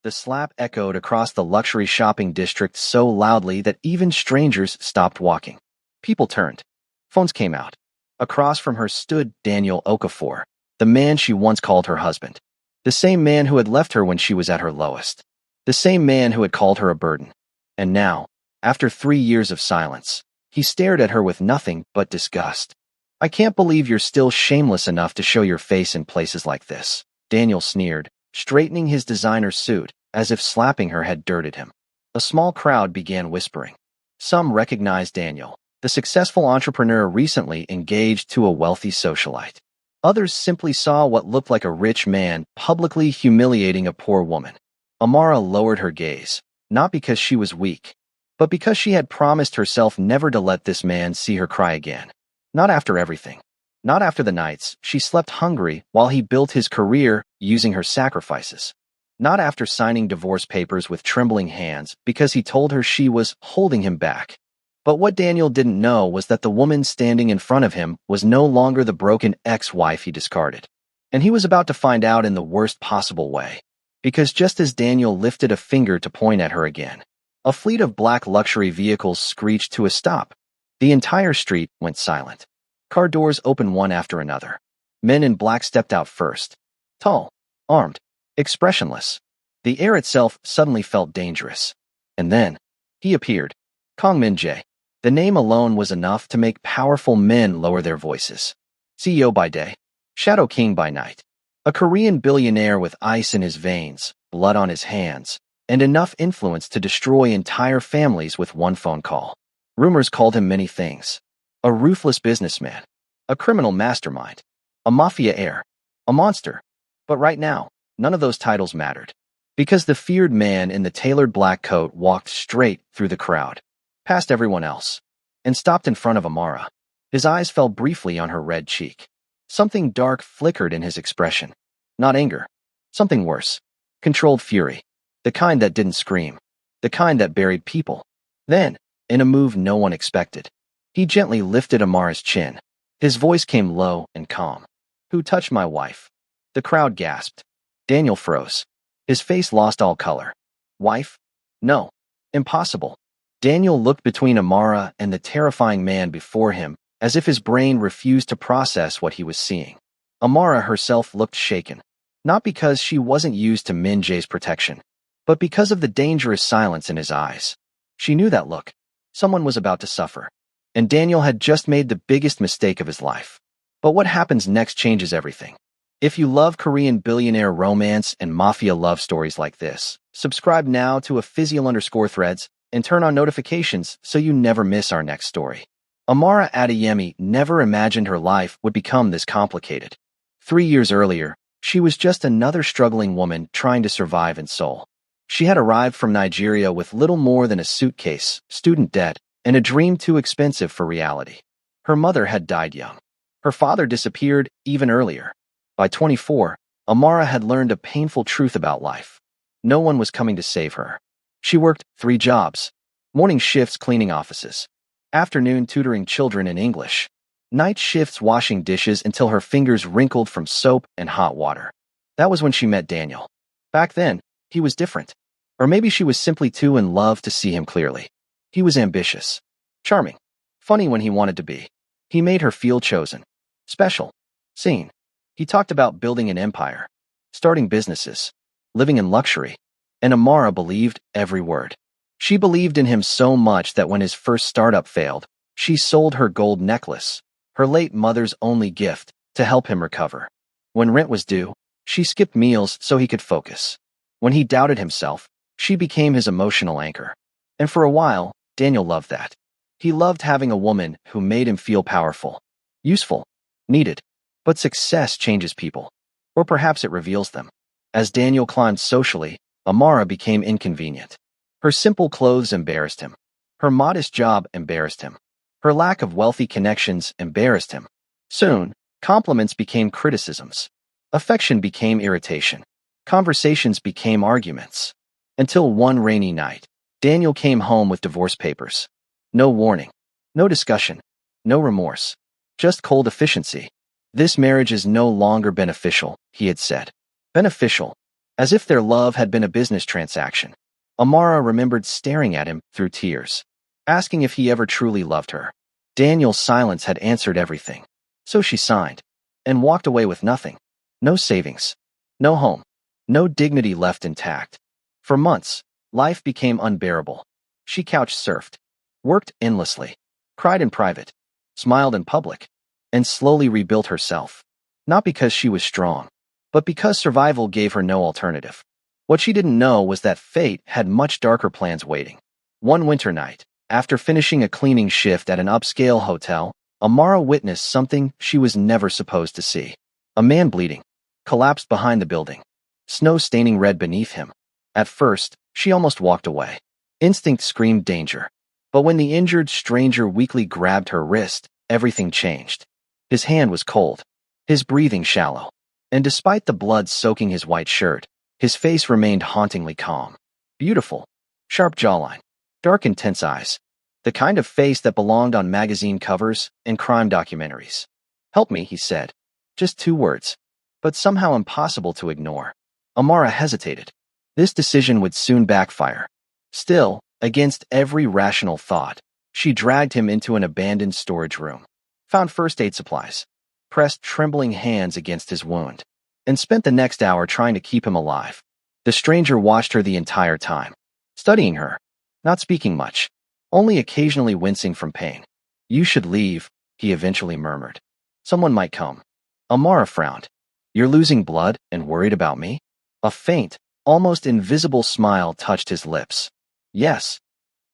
The slap echoed across the luxury shopping district so loudly that even strangers stopped walking. People turned. Phones came out. Across from her stood Daniel Okafor, the man she once called her husband. The same man who had left her when she was at her lowest. The same man who had called her a burden. And now, after 3 years of silence, he stared at her with nothing but disgust. "I can't believe you're still shameless enough to show your face in places like this," Daniel sneered, straightening his designer suit, as if slapping her had dirted him. A small crowd began whispering. Some recognized Daniel, the successful entrepreneur recently engaged to a wealthy socialite. Others simply saw what looked like a rich man publicly humiliating a poor woman. Amara lowered her gaze, not because she was weak, but because she had promised herself never to let this man see her cry again. Not after everything. Not after the nights she slept hungry while he built his career using her sacrifices. Not after signing divorce papers with trembling hands because he told her she was holding him back. But what Daniel didn't know was that the woman standing in front of him was no longer the broken ex-wife he discarded. And he was about to find out in the worst possible way. Because just as Daniel lifted a finger to point at her again, a fleet of black luxury vehicles screeched to a stop. The entire street went silent. Car doors opened one after another. Men in black stepped out first. Tall, armed, expressionless. The air itself suddenly felt dangerous. And then, he appeared. Kong Min-jae. The name alone was enough to make powerful men lower their voices. CEO by day, Shadow King by night. A Korean billionaire with ice in his veins, blood on his hands, and enough influence to destroy entire families with one phone call. Rumors called him many things. A ruthless businessman, a criminal mastermind, a mafia heir, a monster. But right now, none of those titles mattered. Because the feared man in the tailored black coat walked straight through the crowd, past everyone else, and stopped in front of Amara. His eyes fell briefly on her red cheek. Something dark flickered in his expression. Not anger. Something worse. Controlled fury. The kind that didn't scream. The kind that buried people. Then, in a move no one expected, he gently lifted Amara's chin. His voice came low and calm. "Who touched my wife?" The crowd gasped. Daniel froze. His face lost all color. "Wife? No. Impossible." Daniel looked between Amara and the terrifying man before him, as if his brain refused to process what he was seeing. Amara herself looked shaken, not because she wasn't used to Min-jae's protection, but because of the dangerous silence in his eyes. She knew that look. Someone was about to suffer. And Daniel had just made the biggest mistake of his life. But what happens next changes everything. If you love Korean billionaire romance and mafia love stories like this, subscribe now to Official_Threads and turn on notifications so you never miss our next story. Amara Adeyemi never imagined her life would become this complicated. 3 years earlier, she was just another struggling woman trying to survive in Seoul. She had arrived from Nigeria with little more than a suitcase, student debt, and a dream too expensive for reality. Her mother had died young. Her father disappeared even earlier. By 24, Amara had learned a painful truth about life. No one was coming to save her. She worked 3 jobs. Morning shifts cleaning offices. Afternoon tutoring children in English. Night shifts washing dishes until her fingers wrinkled from soap and hot water. That was when she met Daniel. Back then, he was different. Or maybe she was simply too in love to see him clearly. He was ambitious. Charming. Funny when he wanted to be. He made her feel chosen. Special. Seen. He talked about building an empire. Starting businesses. Living in luxury. And Amara believed every word. She believed in him so much that when his first startup failed, she sold her gold necklace, her late mother's only gift, to help him recover. When rent was due, she skipped meals so he could focus. When he doubted himself, she became his emotional anchor. And for a while, Daniel loved that. He loved having a woman who made him feel powerful, useful, needed. But success changes people. Or perhaps it reveals them. As Daniel climbed socially, Amara became inconvenient. Her simple clothes embarrassed him. Her modest job embarrassed him. Her lack of wealthy connections embarrassed him. Soon, compliments became criticisms. Affection became irritation. Conversations became arguments. Until one rainy night, Daniel came home with divorce papers. No warning. No discussion. No remorse. Just cold efficiency. "This marriage is no longer beneficial," he had said. Beneficial. As if their love had been a business transaction. Amara remembered staring at him through tears, asking if he ever truly loved her. Daniel's silence had answered everything. So she signed, and walked away with nothing. No savings, no home, no dignity left intact. For months, life became unbearable. She couch surfed, worked endlessly, cried in private, smiled in public, and slowly rebuilt herself. Not because she was strong, but because survival gave her no alternative. What she didn't know was that fate had much darker plans waiting. One winter night, after finishing a cleaning shift at an upscale hotel, Amara witnessed something she was never supposed to see. A man bleeding, collapsed behind the building, snow staining red beneath him. At first, she almost walked away. Instinct screamed danger. But when the injured stranger weakly grabbed her wrist, everything changed. His hand was cold, his breathing shallow, and despite the blood soaking his white shirt, his face remained hauntingly calm. Beautiful, sharp jawline, dark intense eyes, the kind of face that belonged on magazine covers and crime documentaries. "Help me," he said. Just 2 words, but somehow impossible to ignore. Amara hesitated. This decision would soon backfire. Still, against every rational thought, she dragged him into an abandoned storage room, found first aid supplies, pressed trembling hands against his wound, and spent the next hour trying to keep him alive. The stranger watched her the entire time, studying her, not speaking much, only occasionally wincing from pain. "You should leave," he eventually murmured. "Someone might come." Amara frowned. "You're losing blood and worried about me?" A faint, almost invisible smile touched his lips. Yes,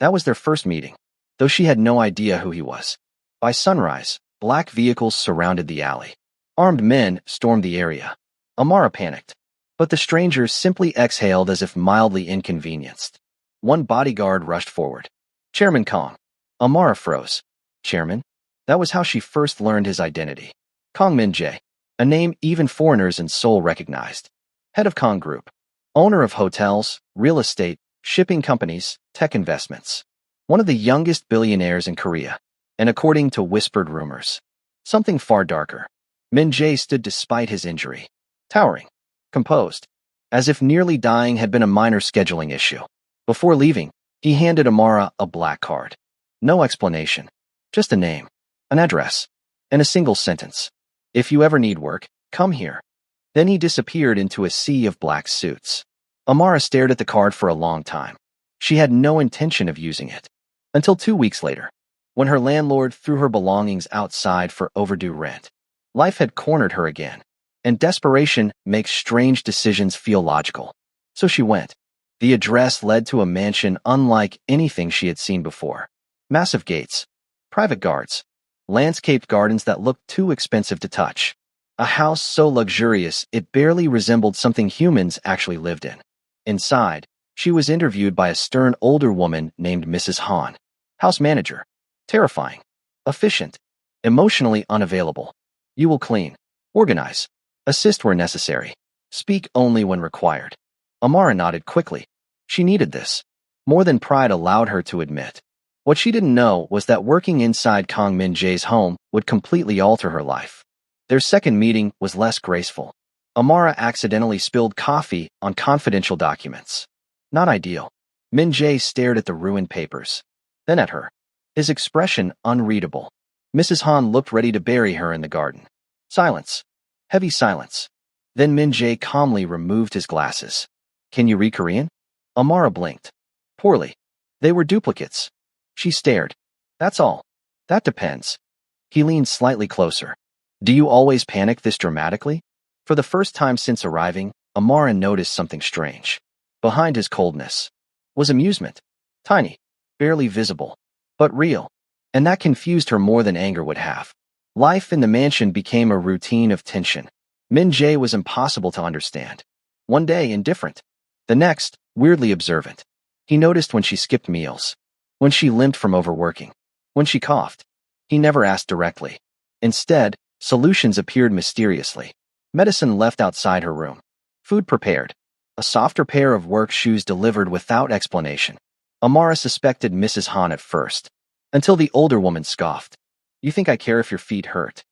that was their first meeting, though she had no idea who he was. By sunrise, black vehicles surrounded the alley. Armed men stormed the area. Amara panicked, but the stranger simply exhaled as if mildly inconvenienced. One bodyguard rushed forward. "Chairman Kong." Amara froze. Chairman? That was how she first learned his identity. Kong Min-jae, a name even foreigners in Seoul recognized. Head of Kong Group, owner of hotels, real estate, shipping companies, tech investments. One of the youngest billionaires in Korea, and according to whispered rumors, something far darker. Min-jae stood despite his injury, towering, composed, as if nearly dying had been a minor scheduling issue. Before leaving, he handed Amara a black card. No explanation, just a name, an address, and a single sentence. "If you ever need work, come here." Then he disappeared into a sea of black suits. Amara stared at the card for a long time. She had no intention of using it. Until 2 weeks later, when her landlord threw her belongings outside for overdue rent. Life had cornered her again, and desperation makes strange decisions feel logical. So she went. The address led to a mansion unlike anything she had seen before. Massive gates, private guards, landscaped gardens that looked too expensive to touch. A house so luxurious it barely resembled something humans actually lived in. Inside, she was interviewed by a stern older woman named Mrs. Han. House manager. Terrifying. Efficient. Emotionally unavailable. "You will clean, organize, assist where necessary. Speak only when required." Amara nodded quickly. She needed this. More than pride allowed her to admit. What she didn't know was that working inside Kong Min-jae's home would completely alter her life. Their second meeting was less graceful. Amara accidentally spilled coffee on confidential documents. Not ideal. Min-jae stared at the ruined papers, then at her, his expression unreadable. Mrs. Han looked ready to bury her in the garden. Silence. Heavy silence. Then Min-jae calmly removed his glasses. "Can you read Korean?" Amara blinked. Poorly. They were duplicates. She stared. "That's all." "That depends." He leaned slightly closer. "Do you always panic this dramatically?" For the first time since arriving, Amara noticed something strange. Behind his coldness was amusement. Tiny, barely visible, but real. And that confused her more than anger would have. Life in the mansion became a routine of tension. Min-jae was impossible to understand. One day, indifferent. The next, weirdly observant. He noticed when she skipped meals, when she limped from overworking, when she coughed. He never asked directly. Instead, solutions appeared mysteriously. Medicine left outside her room. Food prepared. A softer pair of work shoes delivered without explanation. Amara suspected Mrs. Han at first, until the older woman scoffed. "You think I care if your feet hurt?"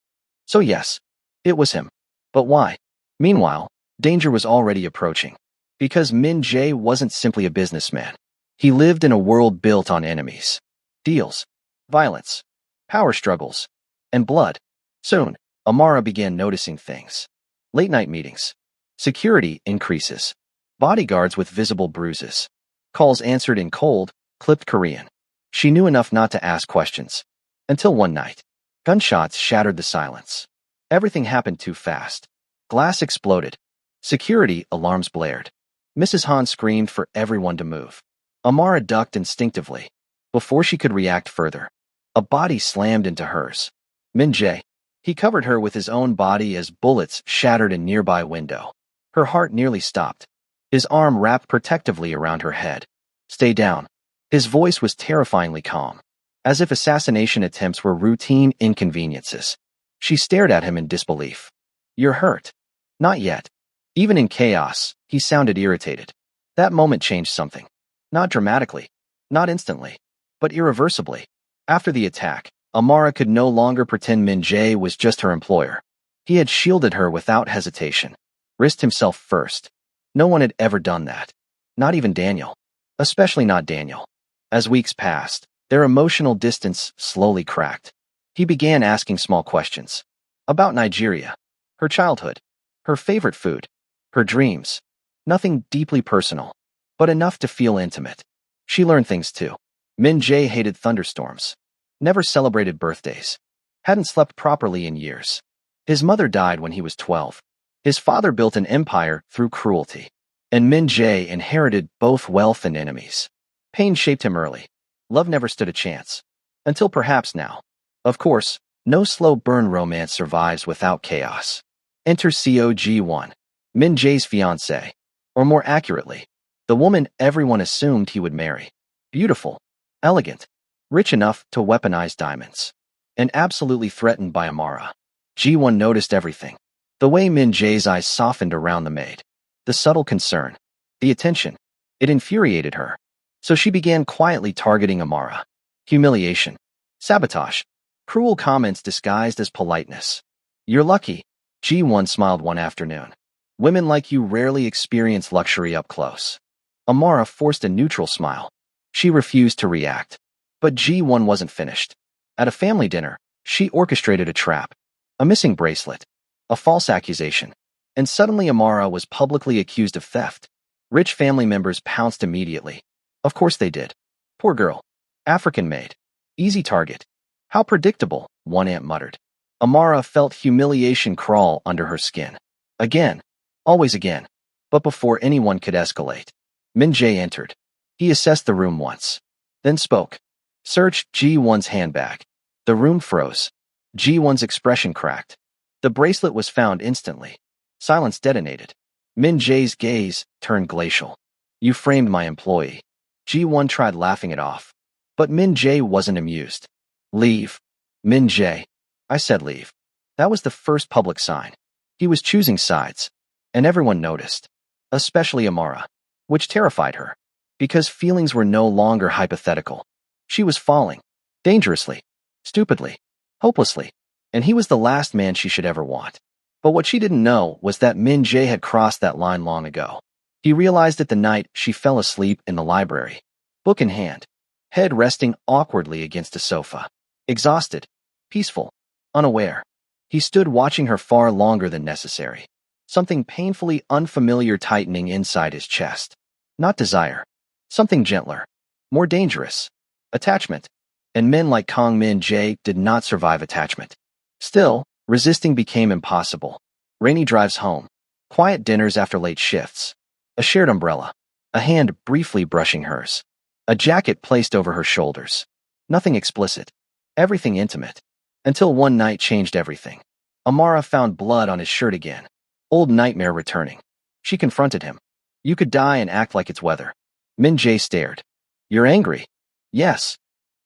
So yes, it was him. But why? Meanwhile, danger was already approaching. Because Min Jae wasn't simply a businessman. He lived in a world built on enemies, deals, violence, power struggles, and blood. Soon, Amara began noticing things. Late-night meetings. Security increases. Bodyguards with visible bruises. Calls answered in cold, clipped Korean. She knew enough not to ask questions. Until one night. Gunshots shattered the silence. Everything happened too fast. Glass exploded. Security alarms blared. Mrs. Han screamed for everyone to move. Amara ducked instinctively. Before she could react further, a body slammed into hers. Min Jae. He covered her with his own body as bullets shattered a nearby window. Her heart nearly stopped. His arm wrapped protectively around her head. Stay down. His voice was terrifyingly calm, as if assassination attempts were routine inconveniences. She stared at him in disbelief. You're hurt. Not yet. Even in chaos, he sounded irritated. That moment changed something. Not dramatically, not instantly, but irreversibly. After the attack, Amara could no longer pretend Min Jae was just her employer. He had shielded her without hesitation, risked himself first. No one had ever done that. Not even Daniel. Especially not Daniel. As weeks passed, their emotional distance slowly cracked. He began asking small questions. About Nigeria. Her childhood. Her favorite food. Her dreams. Nothing deeply personal, but enough to feel intimate. She learned things too. Min Jae hated thunderstorms. Never celebrated birthdays. Hadn't slept properly in years. His mother died when he was 12. His father built an empire through cruelty. And Min Jae inherited both wealth and enemies. Pain shaped him early. Love never stood a chance. Until perhaps now. Of course, no slow burn romance survives without chaos. Enter COG1. Min Jae's fiancée. Or more accurately, the woman everyone assumed he would marry. Beautiful. Elegant. Rich enough to weaponize diamonds. And absolutely threatened by Amara. G1 noticed everything. The way Min Jae's eyes softened around the maid. The subtle concern. The attention. It infuriated her. So she began quietly targeting Amara. Humiliation. Sabotage. Cruel comments disguised as politeness. You're lucky. G1 smiled one afternoon. Women like you rarely experience luxury up close. Amara forced a neutral smile. She refused to react. But G1 wasn't finished. At a family dinner, she orchestrated a trap. A missing bracelet. A false accusation. And suddenly Amara was publicly accused of theft. Rich family members pounced immediately. Of course they did. Poor girl. African maid. Easy target. How predictable, one aunt muttered. Amara felt humiliation crawl under her skin. Again. Always again. But before anyone could escalate, Min Jae entered. He assessed the room once. Then spoke. Searched G1's handbag. The room froze. G1's expression cracked. The bracelet was found instantly. Silence detonated. Min Jae's gaze turned glacial. You framed my employee. G1 tried laughing it off. But Min Jae wasn't amused. Leave. Min Jae. I said leave. That was the first public sign. He was choosing sides. And everyone noticed. Especially Amara. Which terrified her. Because feelings were no longer hypothetical. She was falling. Dangerously. Stupidly. Hopelessly. And he was the last man she should ever want. But what she didn't know was that Min Jae had crossed that line long ago. He realized it the night she fell asleep in the library. Book in hand. Head resting awkwardly against a sofa. Exhausted. Peaceful. Unaware. He stood watching her far longer than necessary. Something painfully unfamiliar tightening inside his chest. Not desire. Something gentler. More dangerous. Attachment. And men like Kang Min Jae did not survive attachment. Still, resisting became impossible. Rainy drives home. Quiet dinners after late shifts. A shared umbrella. A hand briefly brushing hers. A jacket placed over her shoulders. Nothing explicit. Everything intimate. Until one night changed everything. Amara found blood on his shirt again. Old nightmare returning. She confronted him. You could die and act like it's weather. Min Jae stared. You're angry? Yes.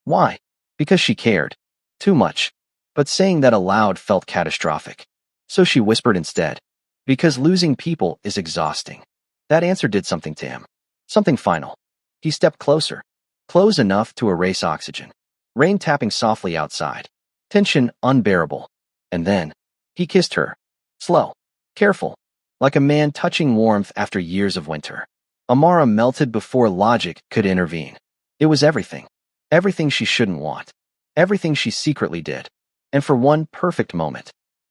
Why? Because she cared. Too much. But saying that aloud felt catastrophic. So she whispered instead. Because losing people is exhausting. That answer did something to him. Something final. He stepped closer. Close enough to erase oxygen. Rain tapping softly outside. Tension unbearable. And then, he kissed her. Slow. Careful. like a man touching warmth after years of winter. Amara melted before logic could intervene. It was everything. Everything she shouldn't want. Everything she secretly did. And for one perfect moment,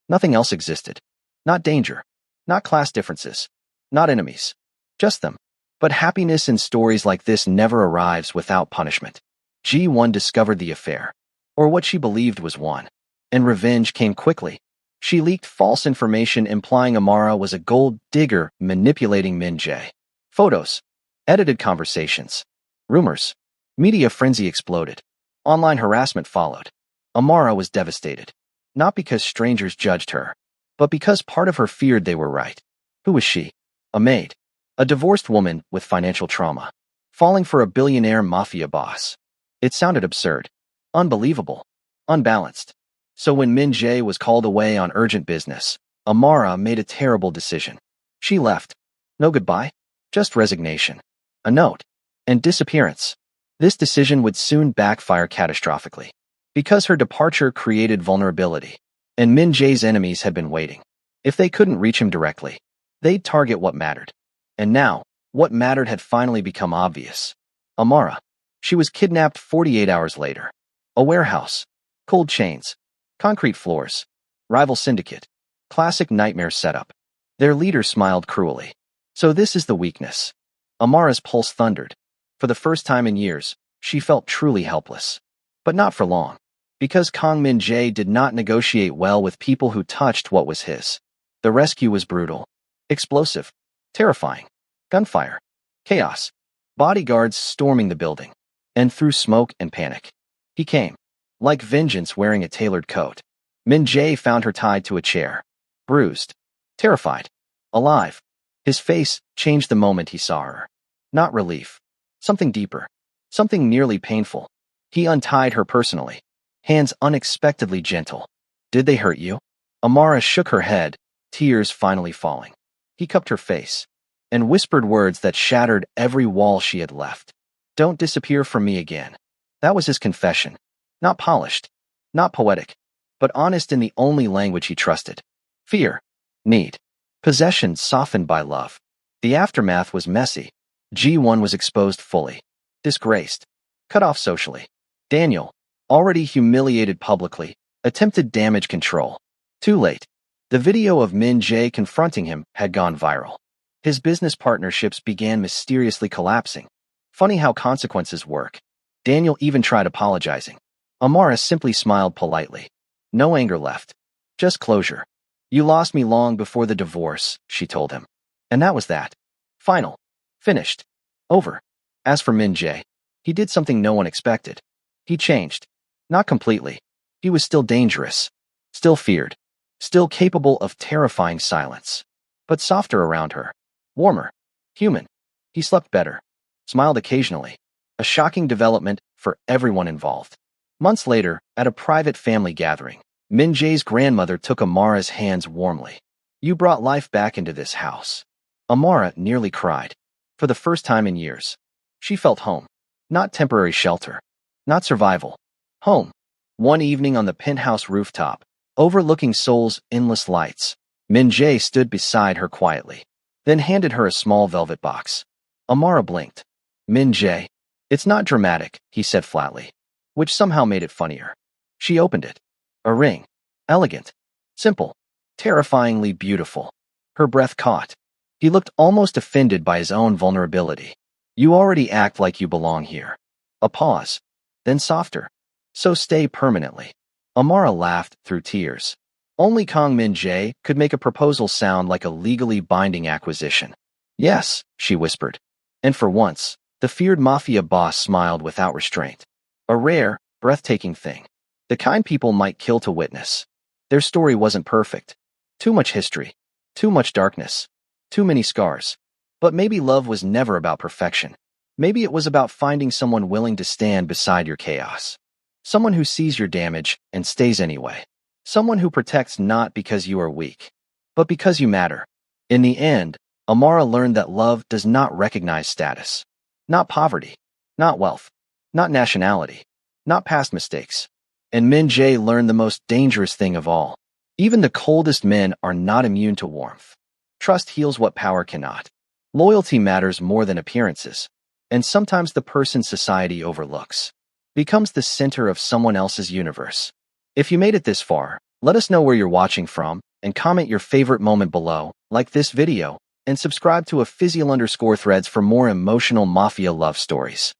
nothing else existed. Not danger. Not class differences. Not enemies. Just them. But happiness in stories like this never arrives without punishment. G1 discovered the affair, or what she believed was one, and revenge came quickly. She leaked false information implying Amara was a gold digger manipulating Min Jae. Photos, edited conversations, rumors. Media frenzy exploded. Online harassment followed. Amara was devastated, not because strangers judged her, but because part of her feared they were right. Who was she? A maid. A divorced woman with financial trauma, falling for a billionaire mafia boss. It sounded absurd, unbelievable, unbalanced. So when Min Jae was called away on urgent business, Amara made a terrible decision. She left. No goodbye, just resignation, a note, and disappearance. This decision would soon backfire catastrophically, because her departure created vulnerability, and Min Jae's enemies had been waiting. If they couldn't reach him directly, they'd target what mattered. And now, what mattered had finally become obvious. Amara. She was kidnapped 48 hours later. A warehouse. Cold chains. Concrete floors. Rival syndicate. Classic nightmare setup. Their leader smiled cruelly. So this is the weakness. Amara's pulse thundered. For the first time in years, she felt truly helpless. But not for long. Because Kang Min Jae did not negotiate well with people who touched what was his. The rescue was brutal. Explosive. Terrifying. Gunfire. Chaos. Bodyguards storming the building. And through smoke and panic. He came. Like vengeance wearing a tailored coat. Min Jae found her tied to a chair. Bruised. Terrified. Alive. His face changed the moment he saw her. Not relief. Something deeper. Something nearly painful. He untied her personally. Hands unexpectedly gentle. Did they hurt you? Amara shook her head, tears finally falling. He cupped her face and whispered words that shattered every wall she had left. Don't disappear from me again. That was his confession. Not polished, not poetic, but honest in the only language he trusted. Fear, need, possession softened by love. The aftermath was messy. G1 was exposed fully, disgraced, cut off socially. Daniel, already humiliated publicly, attempted damage control. Too late. The video of Min Jae confronting him had gone viral. His business partnerships began mysteriously collapsing. Funny how consequences work. Daniel even tried apologizing. Amara simply smiled politely. No anger left. Just closure. You lost me long before the divorce, she told him. And that was that. Final. Finished. Over. As for Min Jae, he did something no one expected. He changed. Not completely. He was still dangerous. Still feared. Still capable of terrifying silence. But softer around her. Warmer. Human. He slept better. Smiled occasionally. A shocking development for everyone involved. Months later, at a private family gathering, Min Jae's grandmother took Amara's hands warmly. You brought life back into this house. Amara nearly cried. For the first time in years. She felt home. Not temporary shelter. Not survival. Home. One evening on the penthouse rooftop, overlooking Seoul's endless lights, Min Jae stood beside her quietly, then handed her a small velvet box. Amara blinked. Min Jae. It's not dramatic, he said flatly, which somehow made it funnier. She opened it. A ring. Elegant. Simple. Terrifyingly beautiful. Her breath caught. He looked almost offended by his own vulnerability. You already act like you belong here. A pause. Then softer. So stay permanently. Amara laughed through tears. Only Kang Min Jae could make a proposal sound like a legally binding acquisition. Yes, she whispered. And for once, the feared mafia boss smiled without restraint. A rare, breathtaking thing. The kind people might kill to witness. Their story wasn't perfect. Too much history. Too much darkness. Too many scars. But maybe love was never about perfection. Maybe it was about finding someone willing to stand beside your chaos. Someone who sees your damage and stays anyway. Someone who protects not because you are weak, but because you matter. In the end, Amara learned that love does not recognize status. Not poverty. Not wealth. Not nationality. Not past mistakes. And Min Jae learned the most dangerous thing of all. Even the coldest men are not immune to warmth. Trust heals what power cannot. Loyalty matters more than appearances, and sometimes the person society overlooks becomes the center of someone else's universe. If you made it this far, let us know where you're watching from and comment your favorite moment below, like this video, and subscribe to @Physial_Threads for more emotional Mafia love stories.